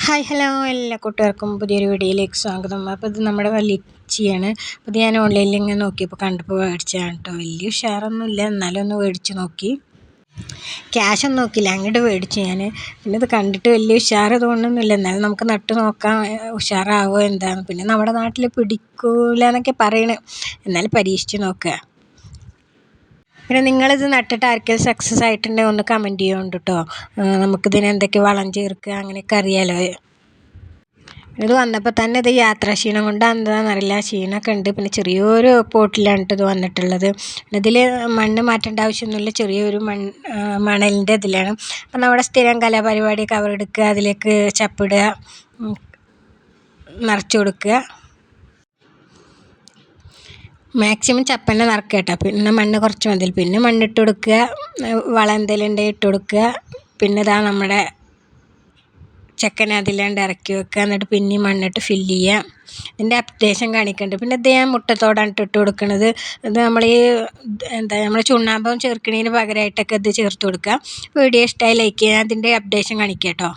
Hi hello എല്ലാ കൂട്ടുകാർക്കും പുതിയൊരു വീഡിയോയിലേക്ക് സ്വാഗതം. അപ്പോൾ ഇത് നമ്മുടെ ലിച്ചിയാണ്. അപ്പോൾ ഇത് ഞാൻ ഓൺലൈനിൽ ഇങ്ങനെ നോക്കിയപ്പോൾ കണ്ടപ്പോൾ മേടിച്ചതാണ് കേട്ടോ. വലിയ ഉഷാറൊന്നുമില്ല, എന്നാലും ഒന്ന് മേടിച്ച് നോക്കി. ക്യാഷൊന്നും നോക്കില്ല, അങ്ങോട്ട് മേടിച്ചു ഞാൻ. പിന്നെ ഇത് കണ്ടിട്ട് വലിയ ഉഷാറ് തോന്നുന്നില്ല, എന്നാലും നമുക്ക് നട്ട് നോക്കാം ഉഷാറാവോ എന്താന്ന്. പിന്നെ നമ്മുടെ നാട്ടിൽ പിടിക്കൂല എന്നൊക്കെ പറയണേ, എന്നാലും പരീക്ഷിച്ച് നോക്കുക. പിന്നെ നിങ്ങളിത് നട്ടിട്ട് ആർക്കെങ്കിലും സക്സസ് ആയിട്ടുണ്ടെങ്കിൽ ഒന്ന് കമൻറ്റ് ചെയ്യുന്നുണ്ട് കേട്ടോ. നമുക്കിതിന് എന്തൊക്കെ വളം ചേർക്കുക അങ്ങനെയൊക്കെ അറിയാമല്ലോ. ഇത് വന്നപ്പോൾ തന്നെ ഇത് യാത്രാക്ഷീണം കൊണ്ട് എന്താണെന്നറിയില്ല, ക്ഷീണമൊക്കെ ഉണ്ട്. പിന്നെ ചെറിയൊരു പോട്ടിലാണ് ഇത് വന്നിട്ടുള്ളത്. ഇതിൽ മണ്ണ് മാറ്റേണ്ട ആവശ്യമൊന്നുമില്ല, ചെറിയൊരു മണലിൻ്റെ ഇതിലാണ്. അപ്പം നമ്മുടെ സ്ഥിരം കലാപരിപാടി കവറെടുക്കുക, അതിലേക്ക് ചപ്പിടുക, നിറച്ച് കൊടുക്കുക. മാക്സിമം ചപ്പന്നെ നിറക്കുക കേട്ടോ. പിന്നെ മണ്ണ് കുറച്ച് മതി. പിന്നെ മണ്ണിട്ട് കൊടുക്കുക, വളം എന്തെങ്കിലും ഉണ്ടെങ്കിൽ ഇട്ട് കൊടുക്കുക. പിന്നെ ഇതാ നമ്മുടെ ചെക്കനെ അതിലാണ്ട് ഇറക്കി വെക്കുക, എന്നിട്ട് പിന്നെയും മണ്ണിട്ട് ഫില്ല് ചെയ്യുക. ഇതിൻ്റെ അപ്ഡേഷൻ കാണിക്കുന്നുണ്ട്. പിന്നെ ഇത് ഞാൻ മുട്ടത്തോടാണ് ഇട്ട് കൊടുക്കുന്നത്. ഇത് നമ്മൾ നമ്മൾ ചുണ്ണാമ്പം ചേർക്കുന്നതിന് പകരമായിട്ടൊക്കെ ഇത് ചേർത്ത് കൊടുക്കുക. വീഡിയോ ഇഷ്ടമായി ലൈക്ക് ചെയ്യുക. അതിൻ്റെ അപ്ഡേഷൻ കാണിക്കുക കേട്ടോ.